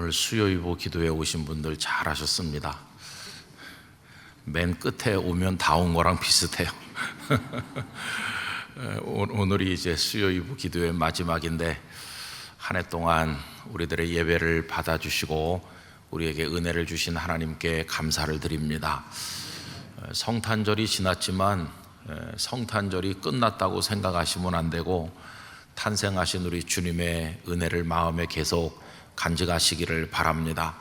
오늘 수요일보 기도에 오신 분들 잘하셨습니다. 맨 끝에 오면 다 온 거랑 비슷해요. 오늘이 이제 수요일보 기도의 마지막인데 한 해 동안 우리들의 예배를 받아주시고 우리에게 은혜를 주신 하나님께 감사를 드립니다. 성탄절이 지났지만 성탄절이 끝났다고 생각하시면 안 되고 탄생하신 우리 주님의 은혜를 마음에 계속 간직하시기를 바랍니다.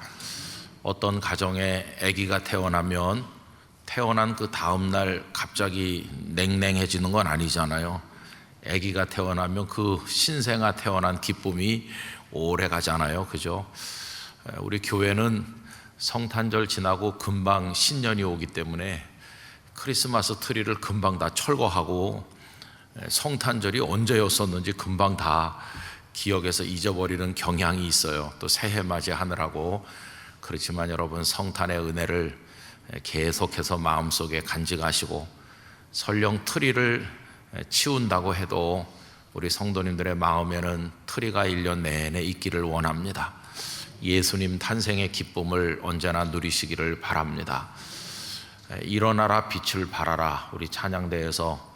어떤 가정에 아기가 태어나면 태어난 그 다음날 갑자기 냉랭해지는 건 아니잖아요. 아기가 태어나면 그 신생아 태어난 기쁨이 오래 가잖아요. 그죠? 우리 교회는 성탄절 지나고 금방 신년이 오기 때문에 크리스마스 트리를 금방 다 철거하고 성탄절이 언제였었는지 금방 다 기억에서 잊어버리는 경향이 있어요. 또 새해 맞이하느라고. 그렇지만 여러분, 성탄의 은혜를 계속해서 마음속에 간직하시고 설령 트리를 치운다고 해도 우리 성도님들의 마음에는 트리가 1년 내내 있기를 원합니다. 예수님 탄생의 기쁨을 언제나 누리시기를 바랍니다. 일어나라 빛을 발하라, 우리 찬양대에서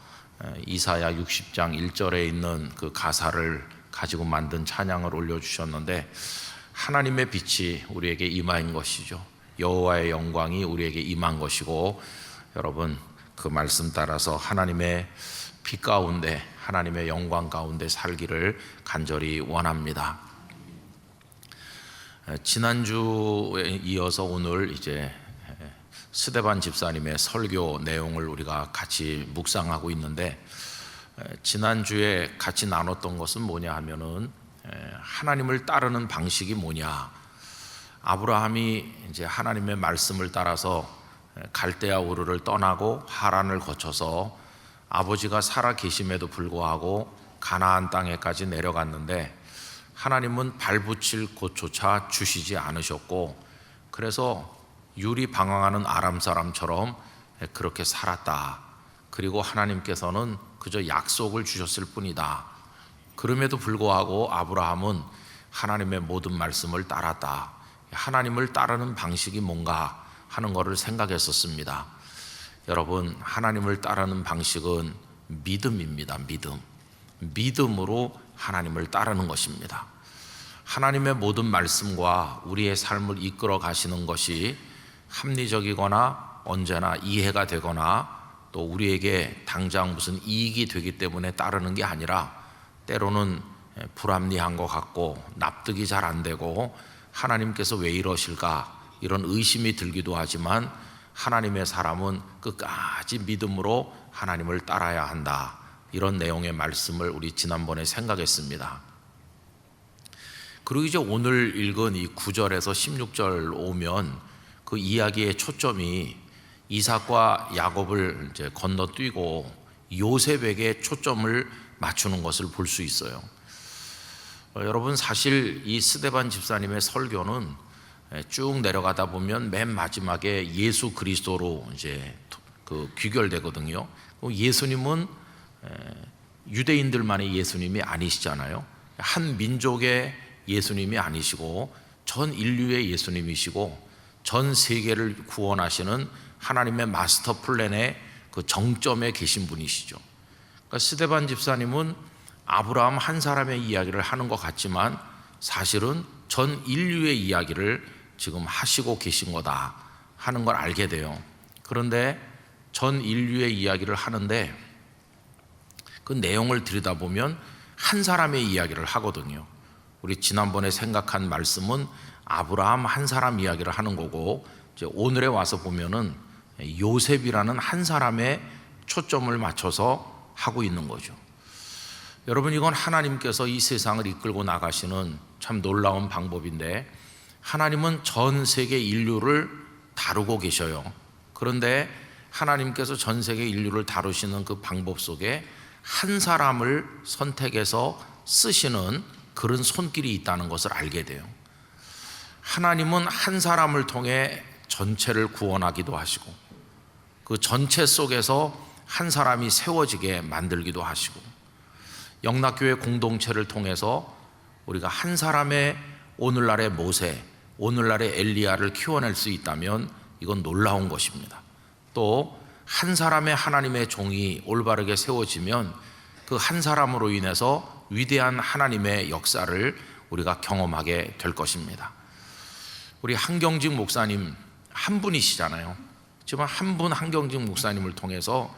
이사야 60장 1절에 있는 그 가사를 가지고 만든 찬양을 올려주셨는데, 하나님의 빛이 우리에게 임한 것이죠. 여호와의 영광이 우리에게 임한 것이고, 여러분 그 말씀 따라서 하나님의 빛 가운데, 하나님의 영광 가운데 살기를 간절히 원합니다. 지난주에 이어서 오늘 이제 스데반 집사님의 설교 내용을 우리가 같이 묵상하고 있는데, 지난주에 같이 나눴던 것은 뭐냐 하면은 하나님을 따르는 방식이 뭐냐. 아브라함이 이제 하나님의 말씀을 따라서 갈대아 우르를 떠나고 하란을 거쳐서 아버지가 살아 계심에도 불구하고 가나안 땅에까지 내려갔는데 하나님은 발붙일 곳조차 주시지 않으셨고, 그래서 유리방황하는 아람 사람처럼 그렇게 살았다. 그리고 하나님께서는 그저 약속을 주셨을 뿐이다. 그럼에도 불구하고 아브라함은 하나님의 모든 말씀을 따랐다. 하나님을 따르는 방식이 뭔가 하는 것을 생각했었습니다. 여러분, 하나님을 따르는 방식은 믿음입니다. 믿음으로 하나님을 따르는 것입니다. 하나님의 모든 말씀과 우리의 삶을 이끌어 가시는 것이 합리적이거나 언제나 이해가 되거나 또 우리에게 당장 무슨 이익이 되기 때문에 따르는 게 아니라, 때로는 불합리한 것 같고 납득이 잘 안 되고 하나님께서 왜 이러실까 이런 의심이 들기도 하지만, 하나님의 사람은 끝까지 믿음으로 하나님을 따라야 한다. 이런 내용의 말씀을 우리 지난번에 생각했습니다. 그리고 이제 오늘 읽은 이 9절에서 16절 오면 그 이야기의 초점이 이삭과 야곱을 이제 건너뛰고 요셉에게 초점을 맞추는 것을 볼 수 있어요. 여러분, 사실 이 스데반 집사님의 설교는 쭉 내려가다 보면 맨 마지막에 예수 그리스도로 이제 그 귀결되거든요. 예수님은 유대인들만의 예수님이 아니시잖아요. 한 민족의 예수님이 아니시고 전 인류의 예수님이시고 전 세계를 구원하시는 하나님의 마스터 플랜의 그 정점에 계신 분이시죠. 그러니까 스데반 집사님은 아브라함 한 사람의 이야기를 하는 것 같지만 사실은 전 인류의 이야기를 지금 하시고 계신 거다 하는 걸 알게 돼요. 그런데 전 인류의 이야기를 하는데 그 내용을 들여다보면 한 사람의 이야기를 하거든요. 우리 지난번에 생각한 말씀은 아브라함 한 사람 이야기를 하는 거고, 이제 오늘에 와서 보면은 요셉이라는 한 사람의 초점을 맞춰서 하고 있는 거죠. 여러분, 이건 하나님께서 이 세상을 이끌고 나가시는 참 놀라운 방법인데, 하나님은 전 세계 인류를 다루고 계셔요. 그런데 하나님께서 전 세계 인류를 다루시는 그 방법 속에 한 사람을 선택해서 쓰시는 그런 손길이 있다는 것을 알게 돼요. 하나님은 한 사람을 통해 전체를 구원하기도 하시고, 그 전체 속에서 한 사람이 세워지게 만들기도 하시고, 영락교회 공동체를 통해서 우리가 한 사람의 오늘날의 모세, 오늘날의 엘리야를 키워낼 수 있다면 이건 놀라운 것입니다. 또 한 사람의 하나님의 종이 올바르게 세워지면 그 한 사람으로 인해서 위대한 하나님의 역사를 우리가 경험하게 될 것입니다. 우리 한경직 목사님 한 분이시잖아요. 지금 한 분 한경직 목사님을 통해서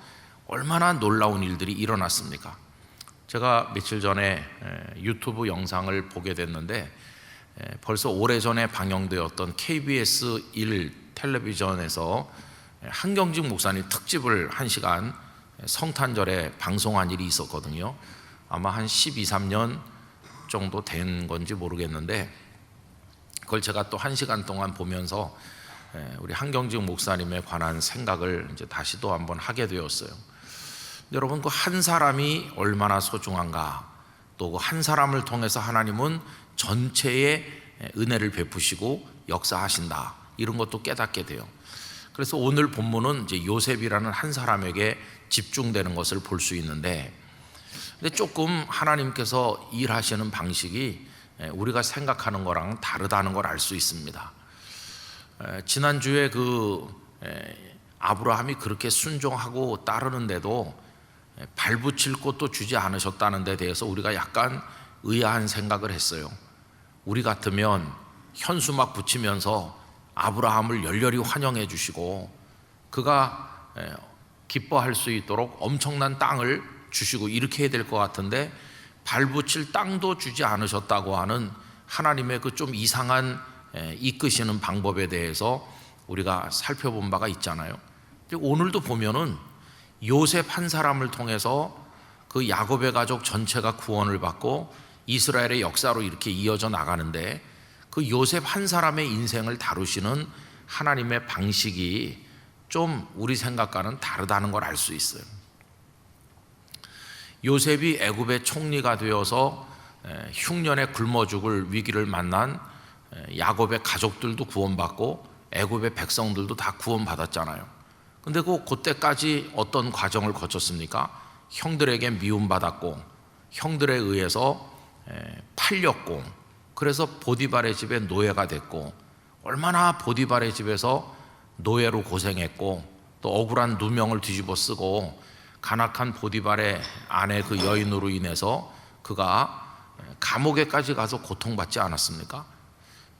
얼마나 놀라운 일들이 일어났습니까? 제가 며칠 전에 유튜브 영상을 보게 됐는데 벌써 오래전에 방영되었던 KBS 1 텔레비전에서 한경직 목사님 특집을 1시간 성탄절에 방송한 일이 있었거든요. 아마 한 12, 13년 정도 된 건지 모르겠는데 그걸 제가 또 1시간 동안 보면서 우리 한경직 목사님에 관한 생각을 이제 다시 또 한번 하게 되었어요. 여러분, 그 한 사람이 얼마나 소중한가, 또 그 한 사람을 통해서 하나님은 전체의 은혜를 베푸시고 역사하신다, 이런 것도 깨닫게 돼요. 그래서 오늘 본문은 이제 요셉이라는 한 사람에게 집중되는 것을 볼 수 있는데, 근데 조금 하나님께서 일하시는 방식이 우리가 생각하는 거랑 다르다는 걸 알 수 있습니다. 지난주에 아브라함이 그렇게 순종하고 따르는데도 발붙일 곳도 주지 않으셨다는 데 대해서 우리가 약간 의아한 생각을 했어요. 우리 같으면 현수막 붙이면서 아브라함을 열렬히 환영해 주시고 그가 기뻐할 수 있도록 엄청난 땅을 주시고 이렇게 해야 될 것 같은데, 발붙일 땅도 주지 않으셨다고 하는 하나님의 그 좀 이상한 이끄시는 방법에 대해서 우리가 살펴본 바가 있잖아요. 오늘도 보면은 요셉 한 사람을 통해서 그 야곱의 가족 전체가 구원을 받고 이스라엘의 역사로 이렇게 이어져 나가는데, 그 요셉 한 사람의 인생을 다루시는 하나님의 방식이 좀 우리 생각과는 다르다는 걸 알 수 있어요. 요셉이 애굽의 총리가 되어서 흉년에 굶어 죽을 위기를 만난 야곱의 가족들도 구원받고 애굽의 백성들도 다 구원받았잖아요. 근데 그때까지 어떤 과정을 거쳤습니까? 형들에게 미움받았고 형들에 의해서 팔렸고, 그래서 보디발의 집에 노예가 됐고, 얼마나 보디발의 집에서 노예로 고생했고 또 억울한 누명을 뒤집어 쓰고 간악한 보디발의 아내 그 여인으로 인해서 그가 감옥에까지 가서 고통받지 않았습니까?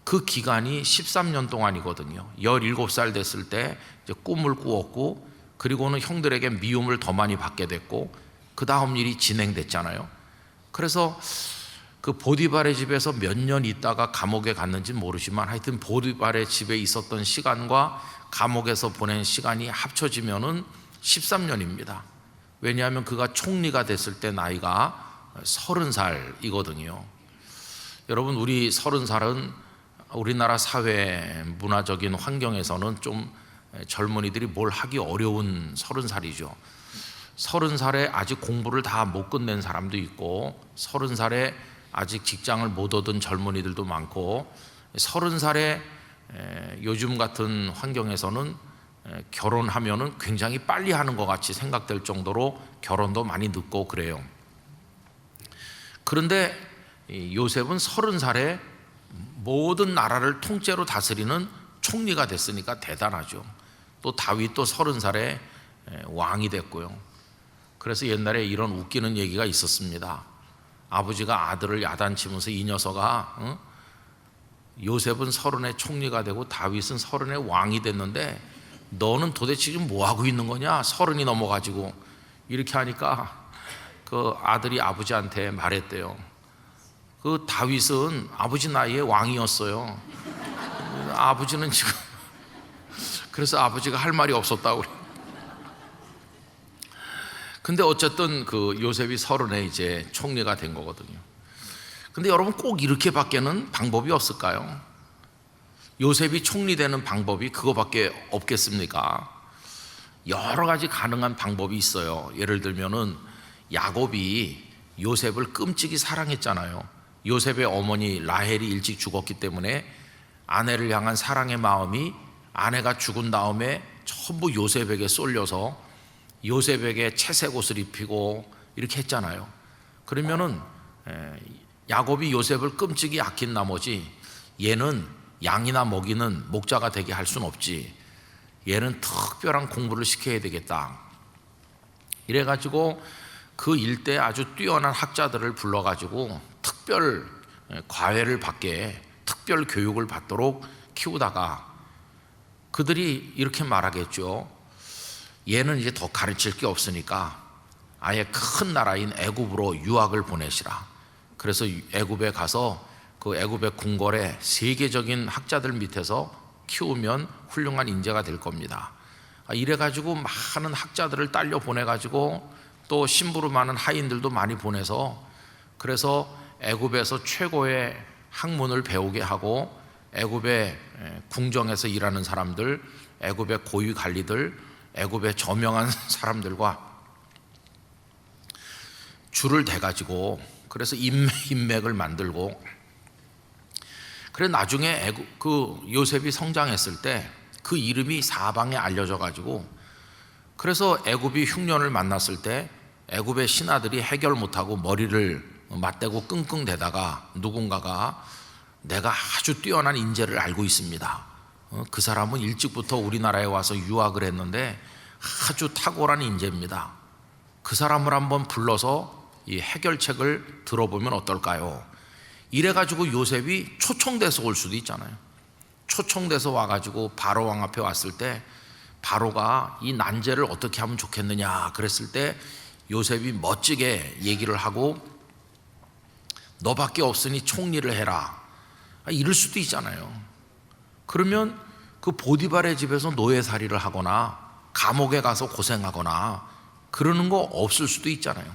그 기간이 13년 동안이거든요. 17살 됐을 때 이제 꿈을 꾸었고, 그리고는 형들에게 미움을 더 많이 받게 됐고, 그 다음 일이 진행됐잖아요. 그래서 그 보디발의 집에서 몇 년 있다가 감옥에 갔는지 모르지만 하여튼 보디발의 집에 있었던 시간과 감옥에서 보낸 시간이 합쳐지면은 13년입니다. 왜냐하면 그가 총리가 됐을 때 나이가 30살이거든요. 여러분, 우리 30살은 우리나라 사회 문화적인 환경에서는 좀 젊은이들이 뭘 하기 어려운 30살이죠. 30살에 아직 공부를 다 못 끝낸 사람도 있고, 30살에 아직 직장을 못 얻은 젊은이들도 많고, 30살에 요즘 같은 환경에서는 결혼하면은 굉장히 빨리 하는 것 같이 생각될 정도로 결혼도 많이 늦고 그래요. 그런데 요셉은 30살에 모든 나라를 통째로 다스리는 총리가 됐으니까 대단하죠. 또 다윗도 30살에 왕이 됐고요. 그래서 옛날에 이런 웃기는 얘기가 있었습니다. 아버지가 아들을 야단치면서 이 녀석아, 요셉은 30에 총리가 되고 다윗은 30에 왕이 됐는데 너는 도대체 지금 뭐 하고 있는 거냐? 30이 넘어가지고. 이렇게 하니까 그 아들이 아버지한테 말했대요. 그 다윗은 아버지 나이에 왕이었어요. 아버지는 지금 그래서 아버지가 할 말이 없었다고. 근데 어쨌든 그 요셉이 30에 이제 총리가 된 거거든요. 근데 여러분, 꼭 이렇게밖에는 방법이 없을까요? 요셉이 총리 되는 방법이 그거밖에 없겠습니까? 여러 가지 가능한 방법이 있어요. 예를 들면은 야곱이 요셉을 끔찍이 사랑했잖아요. 요셉의 어머니 라헬이 일찍 죽었기 때문에 아내를 향한 사랑의 마음이 아내가 죽은 다음에 전부 요셉에게 쏠려서 요셉에게 채색 옷을 입히고 이렇게 했잖아요. 그러면은 야곱이 요셉을 끔찍이 아낀 나머지 얘는 양이나 먹이는 목자가 되게 할 수는 없지. 얘는 특별한 공부를 시켜야 되겠다. 이래가지고 그 일대에 아주 뛰어난 학자들을 불러가지고 특별 과외를 받게, 특별 교육을 받도록 키우다가 그들이 이렇게 말하겠죠. 얘는 이제 더 가르칠 게 없으니까 아예 큰 나라인 애굽으로 유학을 보내시라. 그래서 애굽에 가서 그 애굽의 궁궐에 세계적인 학자들 밑에서 키우면 훌륭한 인재가 될 겁니다. 이래가지고 많은 학자들을 딸려 보내가지고 또 심부름 많은 하인들도 많이 보내서, 그래서 애굽에서 최고의 학문을 배우게 하고 애굽의 궁정에서 일하는 사람들, 애굽의 고위 관리들, 애굽의 저명한 사람들과 줄을 대가지고, 그래서 인맥을 만들고, 그래 나중에 그 요셉이 성장했을 때 그 이름이 사방에 알려져 가지고, 그래서 애굽이 흉년을 만났을 때 애굽의 신하들이 해결 못하고 머리를 맞대고 끙끙대다가 누군가가 내가 아주 뛰어난 인재를 알고 있습니다. 그 사람은 일찍부터 우리나라에 와서 유학을 했는데 아주 탁월한 인재입니다. 그 사람을 한번 불러서 이 해결책을 들어보면 어떨까요? 이래가지고 요셉이 초청돼서 올 수도 있잖아요. 초청돼서 와가지고 바로 왕 앞에 왔을 때 바로가 이 난제를 어떻게 하면 좋겠느냐 그랬을 때 요셉이 멋지게 얘기를 하고 너밖에 없으니 총리를 해라 이럴 수도 있잖아요. 그러면 그 보디발의 집에서 노예살이를 하거나 감옥에 가서 고생하거나 그러는 거 없을 수도 있잖아요.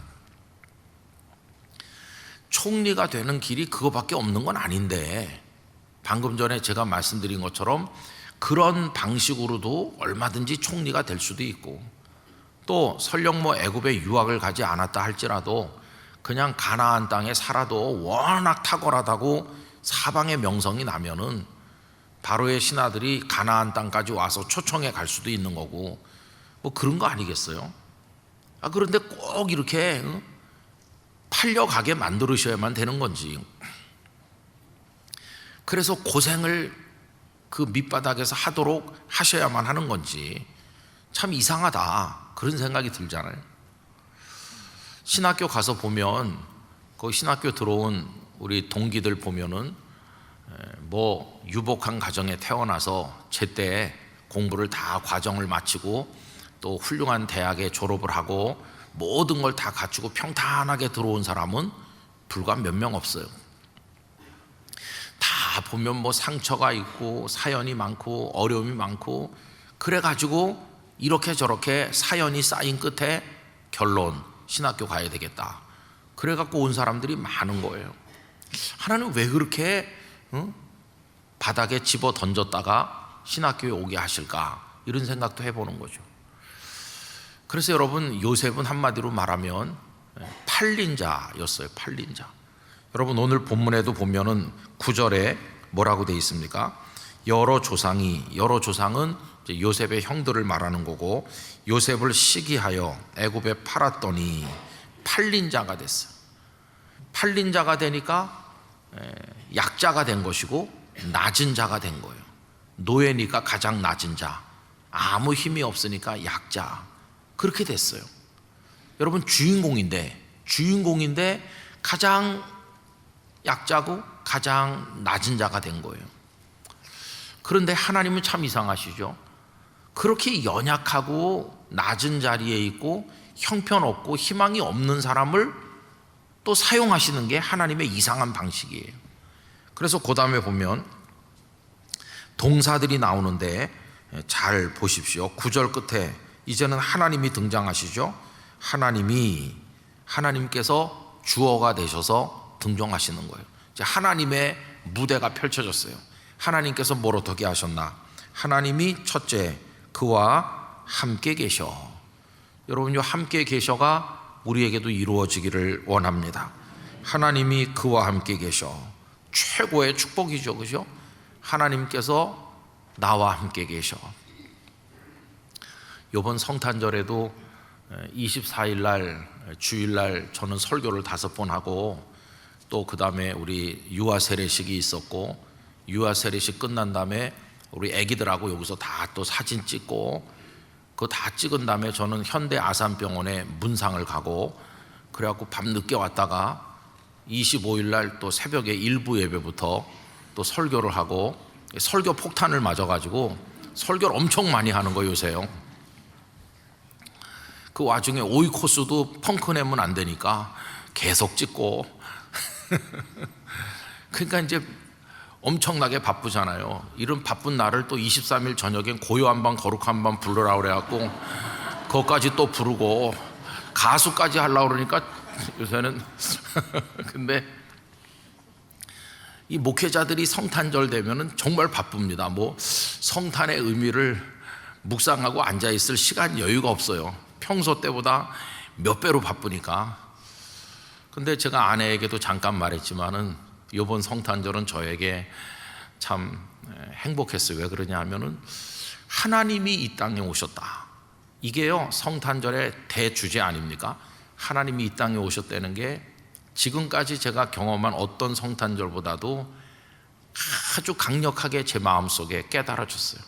총리가 되는 길이 그거밖에 없는 건 아닌데, 방금 전에 제가 말씀드린 것처럼 그런 방식으로도 얼마든지 총리가 될 수도 있고, 또 설령 뭐 애굽에 유학을 가지 않았다 할지라도 그냥 가나안 땅에 살아도 워낙 탁월하다고 사방에 명성이 나면은 바로의 신하들이 가나안 땅까지 와서 초청해 갈 수도 있는 거고, 뭐 그런 거 아니겠어요? 그런데 꼭 이렇게 팔려가게 만들으셔야만 되는 건지, 그래서 고생을 그 밑바닥에서 하도록 하셔야만 하는 건지 참 이상하다 그런 생각이 들잖아요. 신학교 가서 보면 그 신학교 들어온 우리 동기들 보면은 뭐 유복한 가정에 태어나서 제때 공부를 다 과정을 마치고 또 훌륭한 대학에 졸업을 하고 모든 걸 다 갖추고 평탄하게 들어온 사람은 불과 몇 명 없어요. 다 보면 뭐 상처가 있고 사연이 많고 어려움이 많고 그래가지고 이렇게 저렇게 사연이 쌓인 끝에 결론 신학교 가야 되겠다 그래갖고 온 사람들이 많은 거예요. 하나님 왜 그렇게 바닥에 집어 던졌다가 신학교에 오게 하실까 이런 생각도 해보는 거죠. 그래서 여러분 요셉은 한마디로 말하면 팔린 자였어요. 팔린 자. 여러분 오늘 본문에도 보면은 9절에 뭐라고 되어 있습니까? 여러 조상은 이제 요셉의 형들을 말하는 거고, 요셉을 시기하여 애굽에 팔았더니 팔린 자가 됐어요. 팔린 자가 되니까 약자가 된 것이고 낮은 자가 된 거예요. 노예니까 가장 낮은 자, 아무 힘이 없으니까 약자, 그렇게 됐어요. 여러분 주인공인데 가장 약자고 가장 낮은 자가 된 거예요. 그런데 하나님은 참 이상하시죠. 그렇게 연약하고 낮은 자리에 있고 형편없고 희망이 없는 사람을 또 사용하시는 게 하나님의 이상한 방식이에요. 그래서 그 다음에 보면 동사들이 나오는데 잘 보십시오. 9절 끝에 이제는 하나님이 등장하시죠. 하나님께서 주어가 되셔서 등장하시는 거예요. 이제 하나님의 무대가 펼쳐졌어요. 하나님께서 뭘 어떻게 하셨나? 하나님이 첫째 그와 함께 계셔. 여러분 이 함께 계셔가 우리에게도 이루어지기를 원합니다. 하나님이 그와 함께 계셔. 최고의 축복이죠, 그죠? 하나님께서 나와 함께 계셔. 이번 성탄절에도 24일 날 주일날 저는 설교를 5번 하고 또 그 다음에 우리 유아 세례식이 있었고 유아 세례식 끝난 다음에 우리 애기들하고 여기서 다 또 사진 찍고 그거 다 찍은 다음에 저는 현대 아산병원에 문상을 가고 그래갖고 밤 늦게 왔다가 25일 날 또 새벽에 일부 예배부터 또 설교를 하고 설교 폭탄을 맞아가지고 설교를 엄청 많이 하는 거예요 요새요. 그 와중에 오이코스도 펑크 내면 안 되니까 계속 찍고 그러니까 이제 엄청나게 바쁘잖아요. 이런 바쁜 날을 또 23일 저녁엔 고요한 밤 거룩한 밤 부르라 그래갖고 그것까지 또 부르고 가수까지 하려고 그러니까 요새는 근데 이 목회자들이 성탄절 되면은 정말 바쁩니다. 뭐 성탄의 의미를 묵상하고 앉아 있을 시간 여유가 없어요. 평소 때보다 몇 배로 바쁘니까. 근데 제가 아내에게도 잠깐 말했지만은 이번 성탄절은 저에게 참 행복했어요. 왜 그러냐 하면은 하나님이 이 땅에 오셨다. 이게요 성탄절의 대주제 아닙니까? 하나님이 이 땅에 오셨다는 게 지금까지 제가 경험한 어떤 성탄절보다도 아주 강력하게 제 마음속에 깨달아졌어요.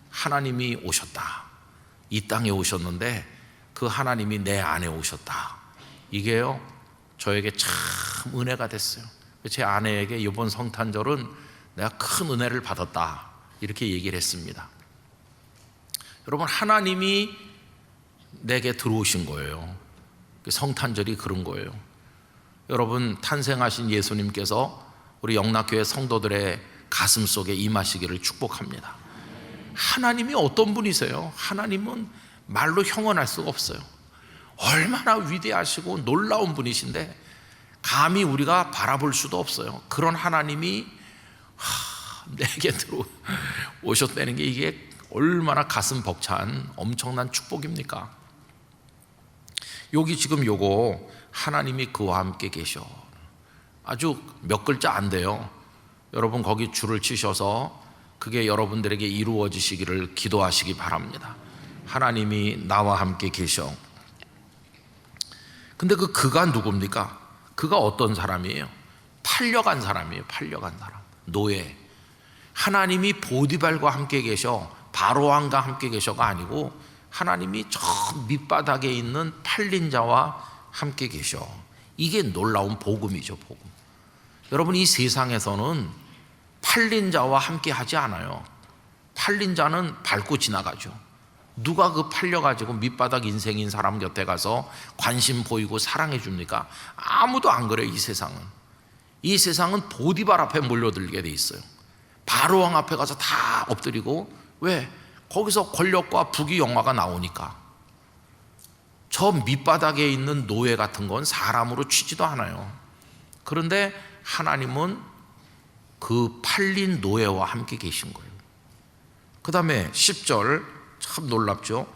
하나님이 오셨다. 이 땅에 오셨는데 그 하나님이 내 안에 오셨다. 이게요 저에게 참 은혜가 됐어요. 제 아내에게 이번 성탄절은 내가 큰 은혜를 받았다 이렇게 얘기를 했습니다. 여러분 하나님이 내게 들어오신 거예요. 성탄절이 그런 거예요. 여러분 탄생하신 예수님께서 우리 영락교회 성도들의 가슴 속에 임하시기를 축복합니다. 하나님이 어떤 분이세요? 하나님은 말로 형언할 수가 없어요. 얼마나 위대하시고 놀라운 분이신데 감히 우리가 바라볼 수도 없어요. 그런 하나님이 내게 들어오셨다는 게 이게 얼마나 가슴 벅찬 엄청난 축복입니까? 여기 지금 요거 하나님이 그와 함께 계셔 아주 몇 글자 안 돼요. 여러분 거기 줄을 치셔서 그게 여러분들에게 이루어지시기를 기도하시기 바랍니다. 하나님이 나와 함께 계셔. 근데 그가 누굽니까? 그가 어떤 사람이에요? 팔려간 사람이에요. 팔려간 사람, 노예. 하나님이 보디발과 함께 계셔, 바로왕과 함께 계셔가 아니고 하나님이 저 밑바닥에 있는 팔린 자와 함께 계셔. 이게 놀라운 복음이죠. 복음. 여러분 이 세상에서는 팔린 자와 함께 하지 않아요. 팔린 자는 밟고 지나가죠. 누가 그 팔려가지고 밑바닥 인생인 사람 곁에 가서 관심 보이고 사랑해 줍니까? 아무도 안 그래요. 이 세상은. 이 세상은 보디발 앞에 몰려들게 돼 있어요. 바로왕 앞에 가서 다 엎드리고. 왜? 거기서 권력과 부귀 영화가 나오니까. 저 밑바닥에 있는 노예 같은 건 사람으로 치지도 않아요. 그런데 하나님은 그 팔린 노예와 함께 계신 거예요. 그 다음에 10절 참 놀랍죠.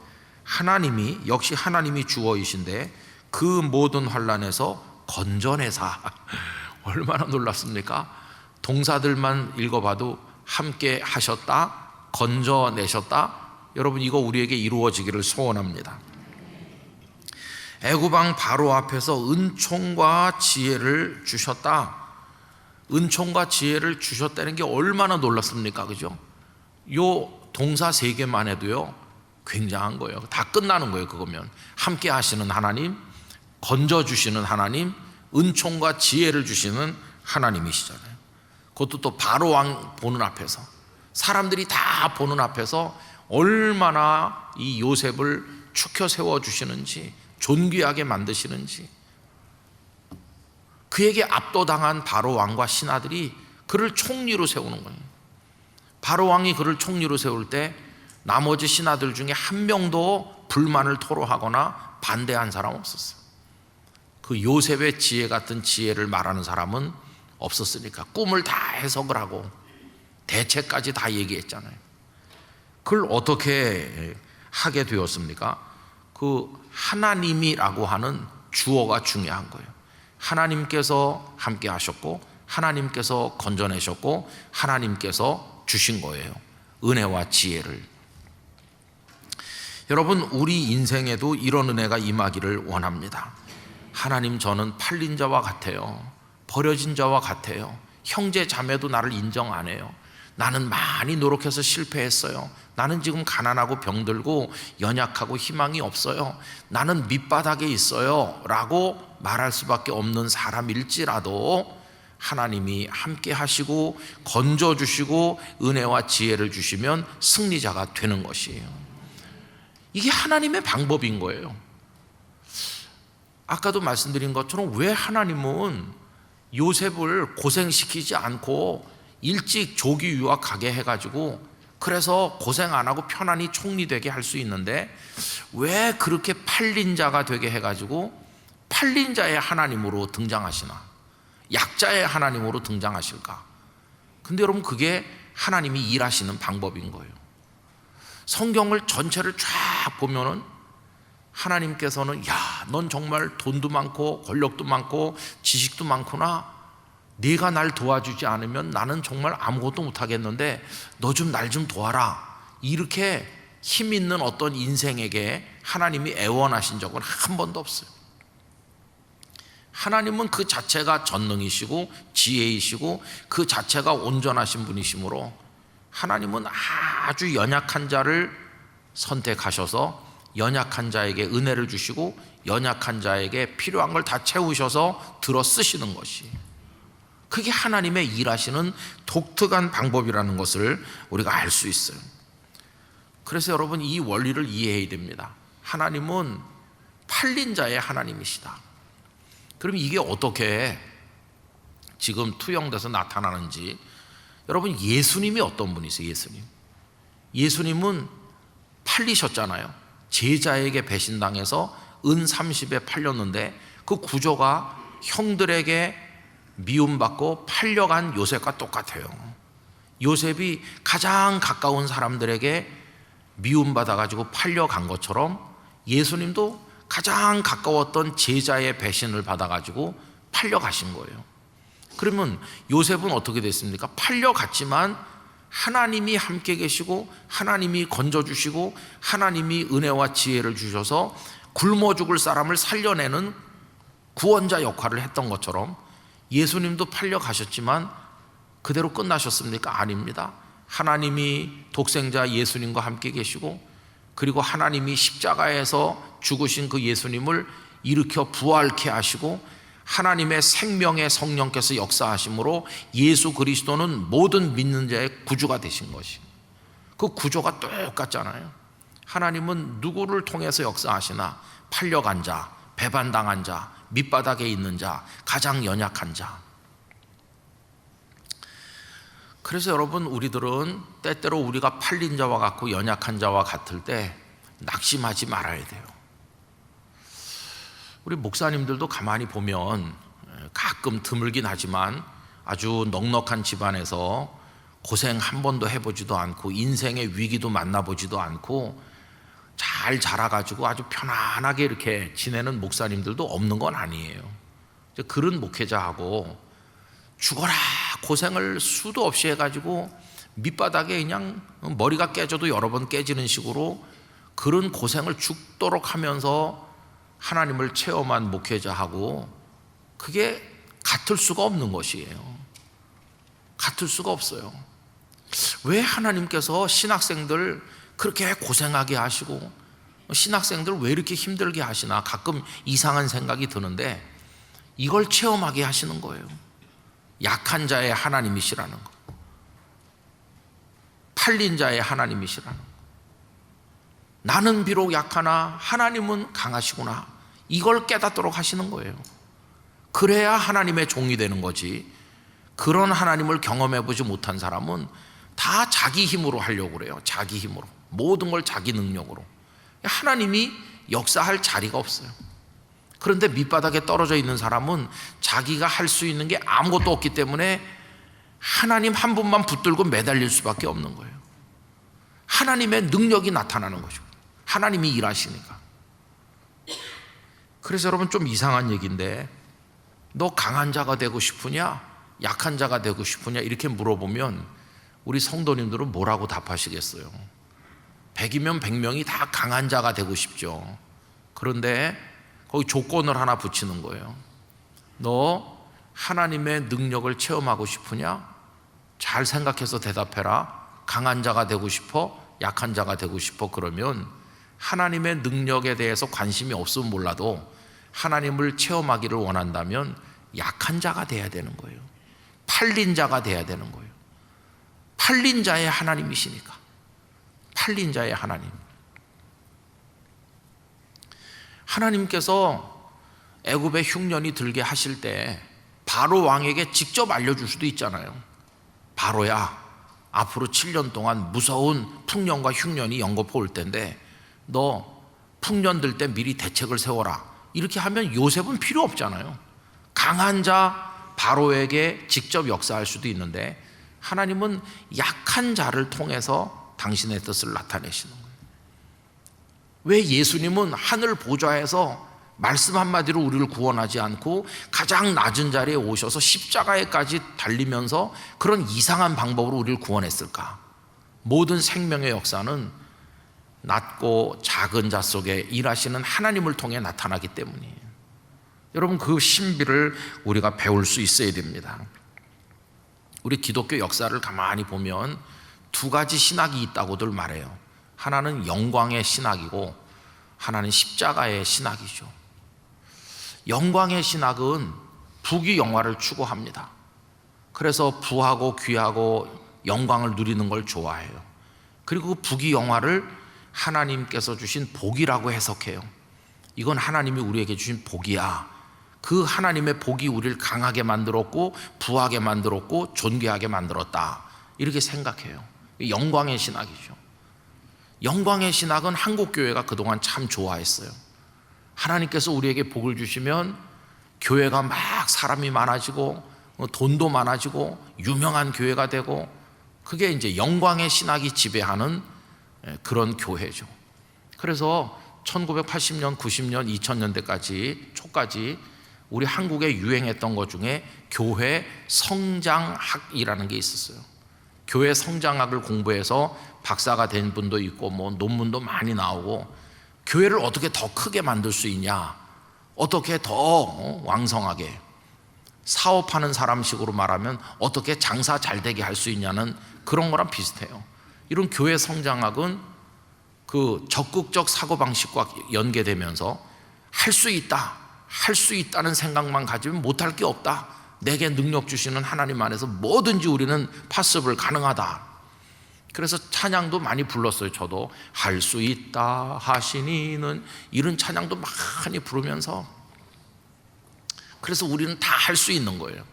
하나님이 역시 하나님이 주어이신데 그 모든 환난에서 건져내사. 얼마나 놀랍습니까? 동사들만 읽어봐도 함께 하셨다, 건져내셨다. 여러분 이거 우리에게 이루어지기를 소원합니다. 애굽왕 바로 앞에서 은총과 지혜를 주셨다. 은총과 지혜를 주셨다는 게 얼마나 놀랍습니까? 그죠? 요 동사 3개만 해도요 굉장한 거예요. 다 끝나는 거예요. 그거면 함께 하시는 하나님, 건져주시는 하나님, 은총과 지혜를 주시는 하나님이시잖아요. 그것도 또 바로왕 보는 앞에서, 사람들이 다 보는 앞에서 얼마나 이 요셉을 축혀 세워주시는지, 존귀하게 만드시는지. 그에게 압도당한 바로왕과 신하들이 그를 총리로 세우는 거예요. 바로왕이 그를 총리로 세울 때 나머지 신하들 중에 한 명도 불만을 토로하거나 반대한 사람 없었어요. 그 요셉의 지혜 같은 지혜를 말하는 사람은 없었으니까 꿈을 다 해석을 하고 대책까지 다 얘기했잖아요. 그걸 어떻게 하게 되었습니까? 그 하나님이라고 하는 주어가 중요한 거예요. 하나님께서 함께 하셨고 하나님께서 건져내셨고 하나님께서 주신 거예요. 은혜와 지혜를. 여러분 우리 인생에도 이런 은혜가 임하기를 원합니다. 하나님 저는 팔린 자와 같아요. 버려진 자와 같아요. 형제 자매도 나를 인정 안 해요. 나는 많이 노력해서 실패했어요. 나는 지금 가난하고 병들고 연약하고 희망이 없어요. 나는 밑바닥에 있어요 라고 말할 수밖에 없는 사람일지라도 하나님이 함께 하시고 건져주시고 은혜와 지혜를 주시면 승리자가 되는 것이에요. 이게 하나님의 방법인 거예요. 아까도 말씀드린 것처럼 왜 하나님은 요셉을 고생시키지 않고 일찍 조기 유학 가게 해가지고 그래서 고생 안 하고 편안히 총리되게 할 수 있는데 왜 그렇게 팔린 자가 되게 해가지고 팔린 자의 하나님으로 등장하시나, 약자의 하나님으로 등장하실까? 근데 여러분, 그게 하나님이 일하시는 방법인 거예요. 성경을 전체를 쫙 보면은 하나님께서는 넌 정말 돈도 많고 권력도 많고 지식도 많구나. 네가 날 도와주지 않으면 나는 정말 아무것도 못하겠는데 너 좀 날 좀 도와라. 이렇게 힘 있는 어떤 인생에게 하나님이 애원하신 적은 한 번도 없어요. 하나님은 그 자체가 전능이시고 지혜이시고 그 자체가 온전하신 분이시므로 하나님은 아주 연약한 자를 선택하셔서 연약한 자에게 은혜를 주시고 연약한 자에게 필요한 걸 다 채우셔서 들어 쓰시는 것이, 그게 하나님의 일하시는 독특한 방법이라는 것을 우리가 알 수 있어요. 그래서 여러분, 이 원리를 이해해야 됩니다. 하나님은 팔린 자의 하나님이시다. 그럼 이게 어떻게 지금 투영돼서 나타나는지, 여러분, 예수님이 어떤 분이세요? 예수님은 팔리셨잖아요. 제자에게 배신당해서 은 30에 팔렸는데 그 구조가 형들에게 미움받고 팔려간 요셉과 똑같아요. 요셉이 가장 가까운 사람들에게 미움받아가지고 팔려간 것처럼 예수님도 가장 가까웠던 제자의 배신을 받아가지고 팔려가신 거예요. 그러면 요셉은 어떻게 됐습니까? 팔려갔지만 하나님이 함께 계시고 하나님이 건져주시고 하나님이 은혜와 지혜를 주셔서 굶어 죽을 사람을 살려내는 구원자 역할을 했던 것처럼 예수님도 팔려가셨지만 그대로 끝나셨습니까? 아닙니다. 하나님이 독생자 예수님과 함께 계시고 그리고 하나님이 십자가에서 죽으신 그 예수님을 일으켜 부활케 하시고 하나님의 생명의 성령께서 역사하심으로 예수 그리스도는 모든 믿는 자의 구주가 되신 것이, 그 구조가 똑같잖아요. 하나님은 누구를 통해서 역사하시나? 팔려간 자, 배반당한 자, 밑바닥에 있는 자, 가장 연약한 자. 그래서 여러분, 우리들은 때때로 우리가 팔린 자와 같고 연약한 자와 같을 때 낙심하지 말아야 돼요. 우리 목사님들도 가만히 보면 가끔 드물긴 하지만 아주 넉넉한 집안에서 고생 한 번도 해보지도 않고 인생의 위기도 만나보지도 않고 잘 자라가지고 아주 편안하게 이렇게 지내는 목사님들도 없는 건 아니에요. 그런 목회자하고 죽어라 고생을 수도 없이 해가지고 밑바닥에 그냥 머리가 깨져도 여러 번 깨지는 식으로 그런 고생을 죽도록 하면서 하나님을 체험한 목회자하고 그게 같을 수가 없는 것이에요. 같을 수가 없어요. 왜 하나님께서 신학생들 그렇게 고생하게 하시고 신학생들 왜 이렇게 힘들게 하시나 가끔 이상한 생각이 드는데 이걸 체험하게 하시는 거예요. 약한 자의 하나님이시라는 거, 팔린 자의 하나님이시라는 거, 나는 비록 약하나 하나님은 강하시구나, 이걸 깨닫도록 하시는 거예요. 그래야 하나님의 종이 되는 거지. 그런 하나님을 경험해 보지 못한 사람은 다 자기 힘으로 하려고 그래요. 자기 힘으로, 모든 걸 자기 능력으로. 하나님이 역사할 자리가 없어요. 그런데 밑바닥에 떨어져 있는 사람은 자기가 할 수 있는 게 아무것도 없기 때문에 하나님 한 분만 붙들고 매달릴 수밖에 없는 거예요. 하나님의 능력이 나타나는 거죠. 하나님이 일하시니까. 그래서 여러분, 좀 이상한 얘기인데 너 강한 자가 되고 싶으냐 약한 자가 되고 싶으냐 이렇게 물어보면 우리 성도님들은 뭐라고 답하시겠어요? 100이면 100명이 다 강한 자가 되고 싶죠. 그런데 거기 조건을 하나 붙이는 거예요. 너 하나님의 능력을 체험하고 싶으냐? 잘 생각해서 대답해라. 강한 자가 되고 싶어? 약한 자가 되고 싶어? 그러면 하나님의 능력에 대해서 관심이 없으면 몰라도 하나님을 체험하기를 원한다면 약한 자가 돼야 되는 거예요. 팔린 자가 돼야 되는 거예요. 팔린 자의 하나님이시니까. 팔린 자의 하나님. 하나님께서 애굽의 흉년이 들게 하실 때 바로 왕에게 직접 알려줄 수도 있잖아요. 바로야, 앞으로 7년 동안 무서운 풍년과 흉년이 연거푸 올 텐데 너 풍년 들 때 미리 대책을 세워라. 이렇게 하면 요셉은 필요 없잖아요. 강한 자 바로에게 직접 역사할 수도 있는데 하나님은 약한 자를 통해서 당신의 뜻을 나타내시는 거예요. 왜 예수님은 하늘 보좌에서 말씀 한마디로 우리를 구원하지 않고 가장 낮은 자리에 오셔서 십자가에까지 달리면서 그런 이상한 방법으로 우리를 구원했을까? 모든 생명의 역사는 낮고 작은 자 속에 일하시는 하나님을 통해 나타나기 때문이에요. 여러분, 그 신비를 우리가 배울 수 있어야 됩니다. 우리 기독교 역사를 가만히 보면 두 가지 신학이 있다고들 말해요. 하나는 영광의 신학이고 하나는 십자가의 신학이죠. 영광의 신학은 부귀 영화를 추구합니다. 그래서 부하고 귀하고 영광을 누리는 걸 좋아해요. 그리고 그 부귀 영화를 하나님께서 주신 복이라고 해석해요. 이건 하나님이 우리에게 주신 복이야. 그 하나님의 복이 우리를 강하게 만들었고 부하게 만들었고 존귀하게 만들었다. 이렇게 생각해요. 영광의 신학이죠. 영광의 신학은 한국교회가 그동안 참 좋아했어요. 하나님께서 우리에게 복을 주시면 교회가 막 사람이 많아지고 돈도 많아지고 유명한 교회가 되고 그게 이제 영광의 신학이 지배하는 그런 교회죠. 그래서 1980년, 90년, 2000년대까지 초까지 우리 한국에 유행했던 것 중에 교회 성장학이라는 게 있었어요. 교회 성장학을 공부해서 박사가 된 분도 있고 뭐 논문도 많이 나오고 교회를 어떻게 더 크게 만들 수 있냐, 어떻게 더 왕성하게 사업하는 사람식으로 말하면 어떻게 장사 잘 되게 할 수 있냐는 그런 거랑 비슷해요. 이런 교회 성장학은 그 적극적 사고방식과 연계되면서 할 수 있다, 할 수 있다는 생각만 가지면 못할 게 없다. 내게 능력 주시는 하나님 안에서 뭐든지 우리는 파서블 가능하다. 그래서 찬양도 많이 불렀어요. 저도 할 수 있다 하시니는 이런 찬양도 많이 부르면서 그래서 우리는 다 할 수 있는 거예요.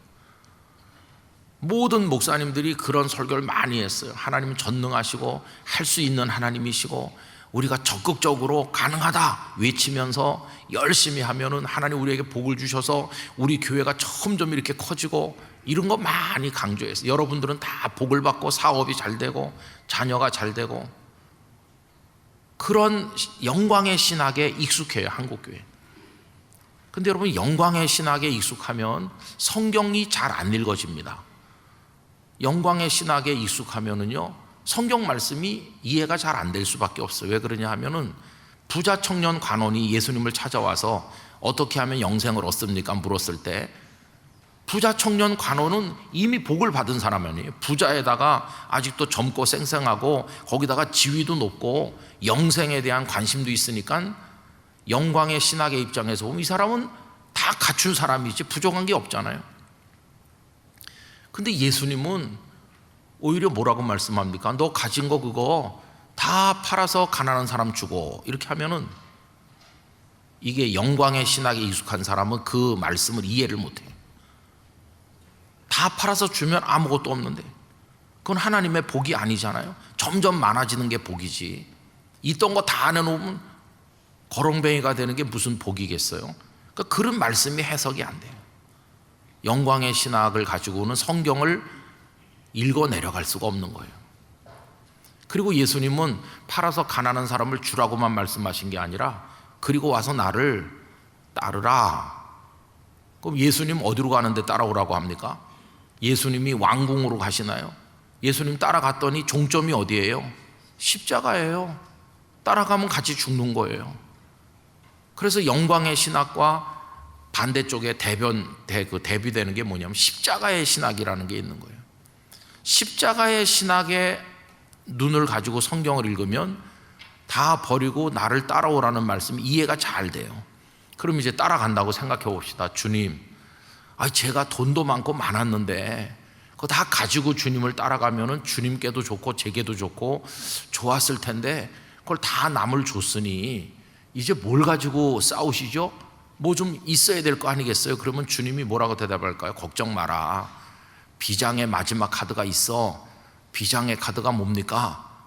모든 목사님들이 그런 설교를 많이 했어요. 하나님은 전능하시고 할 수 있는 하나님이시고 우리가 적극적으로 가능하다 외치면서 열심히 하면은 하나님 우리에게 복을 주셔서 우리 교회가 점점 이렇게 커지고 이런 거 많이 강조했어요. 여러분들은 다 복을 받고 사업이 잘 되고 자녀가 잘 되고 그런 영광의 신학에 익숙해요, 한국교회. 근데 여러분, 영광의 신학에 익숙하면 성경이 잘 안 읽어집니다. 영광의 신학에 익숙하면은요, 성경 말씀이 이해가 잘 안 될 수밖에 없어요. 왜 그러냐 하면은 부자 청년 관원이 예수님을 찾아와서 어떻게 하면 영생을 얻습니까? 물었을 때 부자 청년 관원은 이미 복을 받은 사람 아니에요. 부자에다가 아직도 젊고 쌩쌩하고 거기다가 지위도 높고 영생에 대한 관심도 있으니까 영광의 신학의 입장에서 보면 이 사람은 다 갖춘 사람이지 부족한 게 없잖아요. 근데 예수님은 오히려 뭐라고 말씀합니까? 너 가진 거 그거 다 팔아서 가난한 사람 주고 이렇게 하면은 이게 영광의 신학에 익숙한 사람은 그 말씀을 이해를 못해요. 다 팔아서 주면 아무것도 없는데 그건 하나님의 복이 아니잖아요. 점점 많아지는 게 복이지. 있던 거 다 내놓으면 거렁뱅이가 되는 게 무슨 복이겠어요. 그러니까 그런 말씀이 해석이 안 돼요. 영광의 신학을 가지고는 성경을 읽어 내려갈 수가 없는 거예요. 그리고 예수님은 팔아서 가난한 사람을 주라고만 말씀하신 게 아니라 그리고 와서 나를 따르라. 그럼 예수님 어디로 가는데 따라오라고 합니까? 예수님이 왕궁으로 가시나요? 예수님 따라갔더니 종점이 어디예요? 십자가예요. 따라가면 같이 죽는 거예요. 그래서 영광의 신학과 반대쪽에 대비되는 게 뭐냐면 십자가의 신학이라는 게 있는 거예요. 십자가의 신학의 눈을 가지고 성경을 읽으면 다 버리고 나를 따라오라는 말씀이 이해가 잘 돼요. 그럼 이제 따라간다고 생각해 봅시다. 주님, 제가 돈도 많고 많았는데 그거 다 가지고 주님을 따라가면은 주님께도 좋고 제게도 좋고 좋았을 텐데 그걸 다 남을 줬으니 이제 뭘 가지고 싸우시죠? 뭐 좀 있어야 될 거 아니겠어요? 그러면 주님이 뭐라고 대답할까요? 걱정 마라. 비장의 마지막 카드가 있어. 비장의 카드가 뭡니까?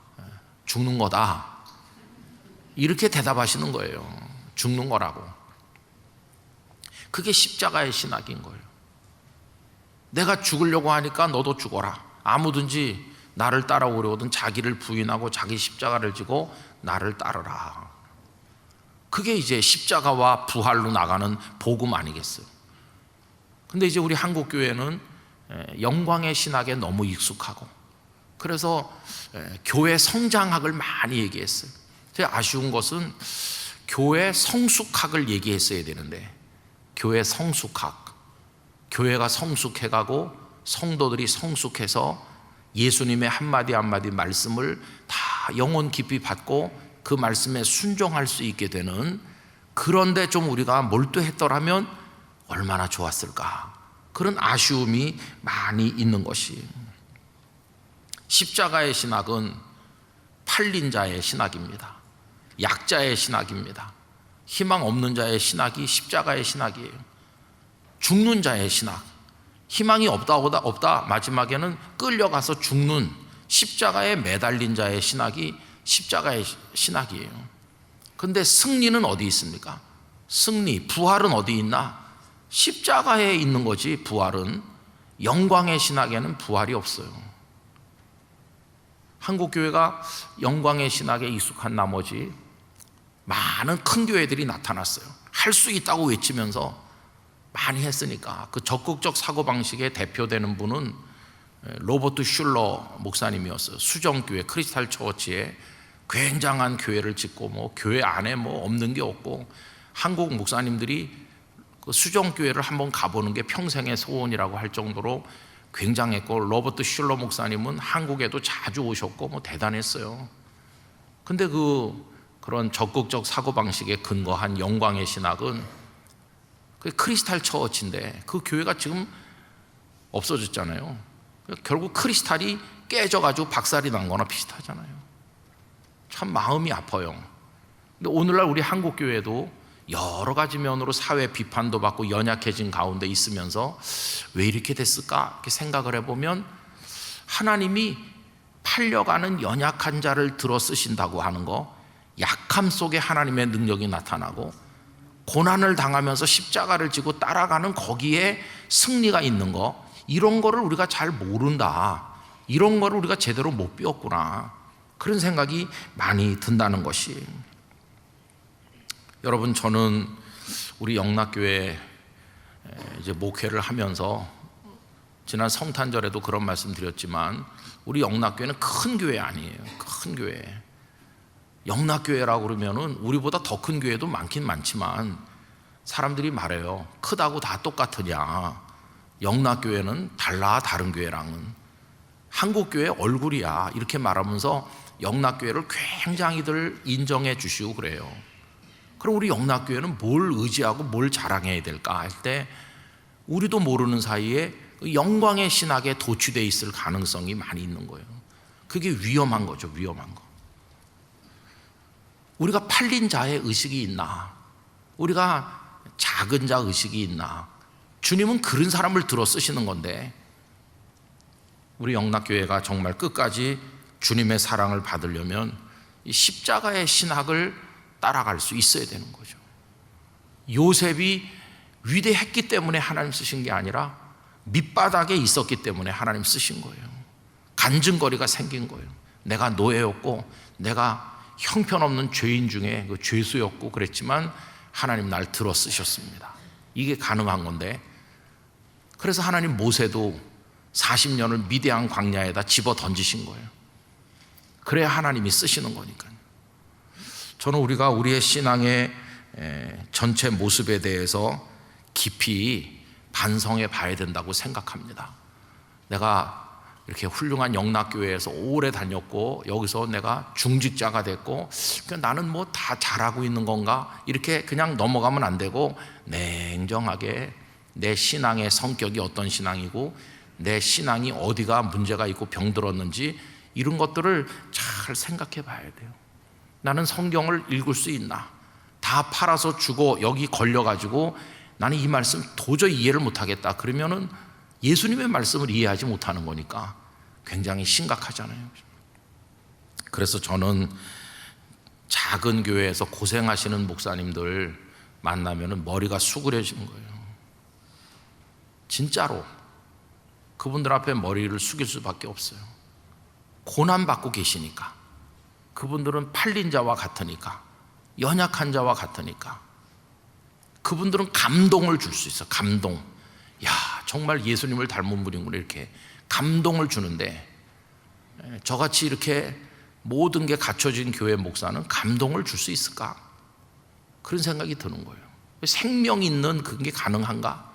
죽는 거다. 이렇게 대답하시는 거예요. 죽는 거라고. 그게 십자가의 신학인 거예요. 내가 죽으려고 하니까 너도 죽어라. 아무든지 나를 따라오려거든 자기를 부인하고 자기 십자가를 지고 나를 따르라. 그게 이제 십자가와 부활로 나가는 복음 아니겠어요? 근데 이제 우리 한국교회는 영광의 신학에 너무 익숙하고 그래서 교회 성장학을 많이 얘기했어요. 제가 아쉬운 것은 교회 성숙학을 얘기했어야 되는데 교회 성숙학, 교회가 성숙해가고 성도들이 성숙해서 예수님의 한마디 한마디 말씀을 다 영혼 깊이 받고 그 말씀에 순종할 수 있게 되는, 그런데 좀 우리가 몰두했더라면 얼마나 좋았을까, 그런 아쉬움이 많이 있는 것이. 십자가의 신학은 팔린 자의 신학입니다. 약자의 신학입니다. 희망 없는 자의 신학이 십자가의 신학이에요. 죽는 자의 신학, 희망이 없다 마지막에는 끌려가서 죽는 십자가에 매달린 자의 신학이 십자가의 신학이에요. 근데 승리는 어디 있습니까? 승리, 부활은 어디 있나? 십자가에 있는 거지. 부활은, 영광의 신학에는 부활이 없어요. 한국교회가 영광의 신학에 익숙한 나머지 많은 큰 교회들이 나타났어요. 할 수 있다고 외치면서 많이 했으니까. 그 적극적 사고방식에 대표되는 분은 로버트 슐러 목사님이었어요. 수정교회 크리스탈 처치에 굉장한 교회를 짓고 뭐 교회 안에 뭐 없는 게 없고, 한국 목사님들이 그 수정교회를 한번 가보는 게 평생의 소원이라고 할 정도로 굉장했고, 로버트 슐러 목사님은 한국에도 자주 오셨고 뭐 대단했어요. 근데 그런 적극적 사고방식에 근거한 영광의 신학은 그 크리스탈 처치인데 그 교회가 지금 없어졌잖아요. 결국 크리스탈이 깨져가지고 박살이 난 거나 비슷하잖아요. 참 마음이 아파요. 근데 오늘날 우리 한국교회도 여러 가지 면으로 사회 비판도 받고 연약해진 가운데 있으면서 왜 이렇게 됐을까? 이렇게 생각을 해보면 하나님이 팔려가는 연약한 자를 들어 쓰신다고 하는 거, 약함 속에 하나님의 능력이 나타나고 고난을 당하면서 십자가를 지고 따라가는 거기에 승리가 있는 거, 이런 거를 우리가 잘 모른다, 이런 거를 우리가 제대로 못 배웠구나, 그런 생각이 많이 든다는 것이. 여러분, 저는 우리 영락교회 이제 목회를 하면서 지난 성탄절에도 그런 말씀 드렸지만 우리 영락교회는 큰 교회 아니에요. 큰 교회. 영락교회라고 그러면은 우리보다 더 큰 교회도 많긴 많지만 사람들이 말해요. 크다고 다 똑같으냐. 영락교회는 달라, 다른 교회랑은. 한국교회 얼굴이야. 이렇게 말하면서 영락교회를 굉장히들 인정해 주시고 그래요. 그럼 우리 영락교회는 뭘 의지하고 뭘 자랑해야 될까 할 때 우리도 모르는 사이에 영광의 신학에 도취되어 있을 가능성이 많이 있는 거예요. 그게 위험한 거죠. 위험한 거. 우리가 팔린 자의 의식이 있나? 우리가 작은 자 의식이 있나? 주님은 그런 사람을 들어 쓰시는 건데, 우리 영락교회가 정말 끝까지 주님의 사랑을 받으려면 이 십자가의 신학을 따라갈 수 있어야 되는 거죠. 요셉이 위대했기 때문에 하나님 쓰신 게 아니라 밑바닥에 있었기 때문에 하나님 쓰신 거예요. 간증거리가 생긴 거예요. 내가 노예였고 내가 형편없는 죄인 중에 그 죄수였고 그랬지만 하나님 날 들어 쓰셨습니다. 이게 가능한 건데, 그래서 하나님 모세도 40년을 미디안 광야에다 집어 던지신 거예요. 그래야 하나님이 쓰시는 거니까요. 저는 우리가 우리의 신앙의 전체 모습에 대해서 깊이 반성해 봐야 된다고 생각합니다. 내가 이렇게 훌륭한 영락교회에서 오래 다녔고 여기서 내가 중직자가 됐고 그러니까 나는 뭐 다 잘하고 있는 건가 이렇게 그냥 넘어가면 안 되고 냉정하게 내 신앙의 성격이 어떤 신앙이고 내 신앙이 어디가 문제가 있고 병들었는지 이런 것들을 잘 생각해 봐야 돼요. 나는 성경을 읽을 수 있나? 다 팔아서 주고 여기 걸려가지고 나는 이 말씀 도저히 이해를 못하겠다 그러면은 예수님의 말씀을 이해하지 못하는 거니까 굉장히 심각하잖아요. 그래서 저는 작은 교회에서 고생하시는 목사님들 만나면 머리가 수그려지는 거예요. 진짜로 그분들 앞에 머리를 숙일 수밖에 없어요. 고난받고 계시니까. 그분들은 팔린 자와 같으니까, 연약한 자와 같으니까. 그분들은 감동을 줄 수 있어. 감동. 야, 정말 예수님을 닮은 분이구나 이렇게 감동을 주는데 저같이 이렇게 모든 게 갖춰진 교회 목사는 감동을 줄 수 있을까? 그런 생각이 드는 거예요. 생명 있는 그게 가능한가?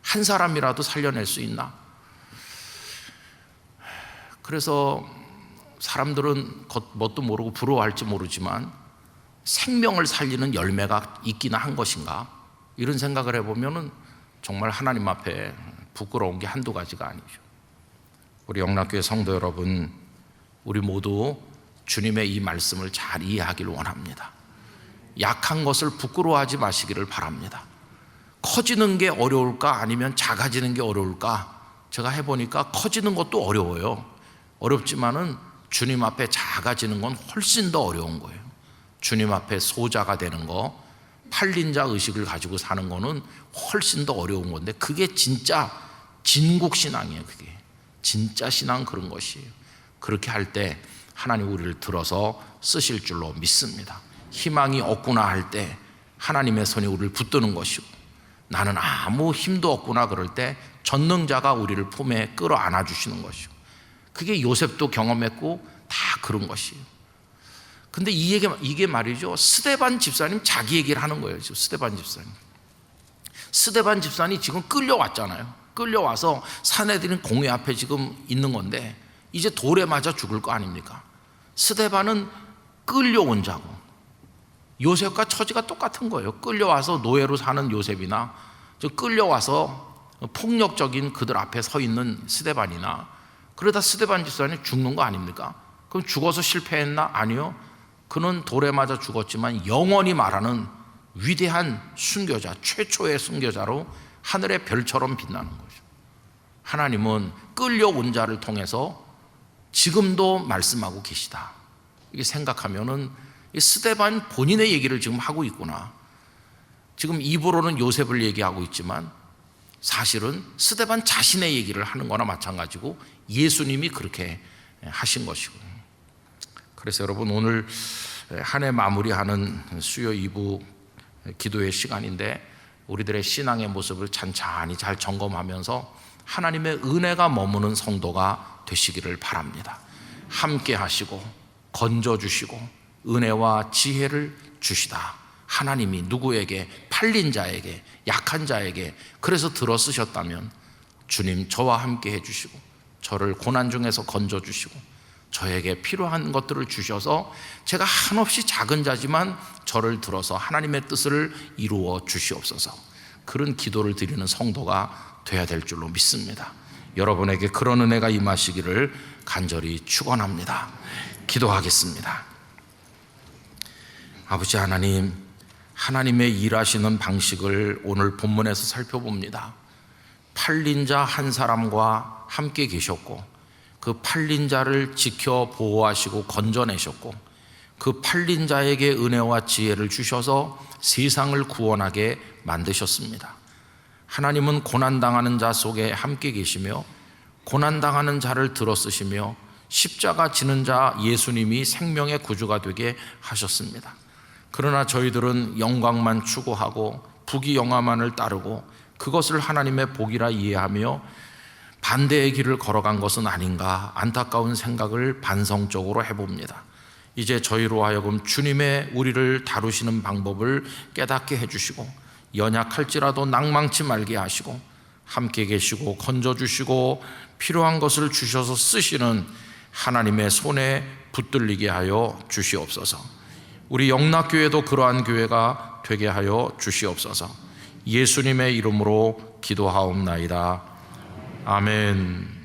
한 사람이라도 살려낼 수 있나? 그래서 사람들은 뭣도 모르고 부러워할지 모르지만 생명을 살리는 열매가 있기나 한 것인가? 이런 생각을 해보면은 정말 하나님 앞에 부끄러운 게 한두 가지가 아니죠. 우리 영락교회 성도 여러분, 우리 모두 주님의 이 말씀을 잘 이해하기를 원합니다. 약한 것을 부끄러워하지 마시기를 바랍니다. 커지는 게 어려울까 아니면 작아지는 게 어려울까? 제가 해보니까 커지는 것도 어려워요. 어렵지만은 주님 앞에 작아지는 건 훨씬 더 어려운 거예요. 주님 앞에 소자가 되는 거, 팔린 자 의식을 가지고 사는 거는 훨씬 더 어려운 건데 그게 진짜 진국신앙이에요. 그게 진짜 신앙 그런 것이에요. 그렇게 할 때 하나님 우리를 들어서 쓰실 줄로 믿습니다. 희망이 없구나 할 때 하나님의 손이 우리를 붙드는 것이고 나는 아무 힘도 없구나 그럴 때 전능자가 우리를 품에 끌어안아 주시는 것이고 그게 요셉도 경험했고 다 그런 것이에요. 근데 이게 말이죠. 스데반 집사님 자기 얘기를 하는 거예요. 지금 스데반 집사님이 지금 끌려왔잖아요. 끌려와서 사내들인 공회 앞에 지금 있는 건데 이제 돌에 맞아 죽을 거 아닙니까? 스데반은 끌려온 자고 요셉과 처지가 똑같은 거예요. 끌려와서 노예로 사는 요셉이나 끌려와서 폭력적인 그들 앞에 서 있는 스데반이나 그러다 스데반 집사님 죽는 거 아닙니까? 그럼 죽어서 실패했나? 아니요. 그는 돌에 맞아 죽었지만 영원히 말하는 위대한 순교자, 최초의 순교자로 하늘의 별처럼 빛나는 거죠. 하나님은 끌려온 자를 통해서 지금도 말씀하고 계시다. 이게 생각하면은 스데반 본인의 얘기를 지금 하고 있구나. 지금 입으로는 요셉을 얘기하고 있지만 사실은 스데반 자신의 얘기를 하는 거나 마찬가지고 예수님이 그렇게 하신 것이고. 그래서 여러분 오늘 한 해 마무리하는 수요 2부 기도의 시간인데 우리들의 신앙의 모습을 찬찬히 잘 점검하면서 하나님의 은혜가 머무는 성도가 되시기를 바랍니다. 함께 하시고 건져주시고 은혜와 지혜를 주시다. 하나님이 누구에게 팔린 자에게 약한 자에게 그래서 들어 쓰셨다면 주님 저와 함께 해주시고 저를 고난 중에서 건져주시고 저에게 필요한 것들을 주셔서 제가 한없이 작은 자지만 저를 들어서 하나님의 뜻을 이루어 주시옵소서. 그런 기도를 드리는 성도가 돼야 될 줄로 믿습니다. 여러분에게 그런 은혜가 임하시기를 간절히 축원합니다. 기도하겠습니다. 아버지 하나님, 하나님의 일하시는 방식을 오늘 본문에서 살펴봅니다. 팔린 자 한 사람과 함께 계셨고 그 팔린 자를 지켜 보호하시고 건져내셨고 그 팔린 자에게 은혜와 지혜를 주셔서 세상을 구원하게 만드셨습니다. 하나님은 고난당하는 자 속에 함께 계시며 고난당하는 자를 들어 쓰시며 십자가 지는 자 예수님이 생명의 구주가 되게 하셨습니다. 그러나 저희들은 영광만 추구하고 부귀영화만을 따르고 그것을 하나님의 복이라 이해하며 반대의 길을 걸어간 것은 아닌가 안타까운 생각을 반성적으로 해봅니다. 이제 저희로 하여금 주님의 우리를 다루시는 방법을 깨닫게 해주시고 연약할지라도 낭망치 말게 하시고 함께 계시고 건져주시고 필요한 것을 주셔서 쓰시는 하나님의 손에 붙들리게 하여 주시옵소서. 우리 영락교회도 그러한 교회가 되게 하여 주시옵소서. 예수님의 이름으로 기도하옵나이다. 아멘.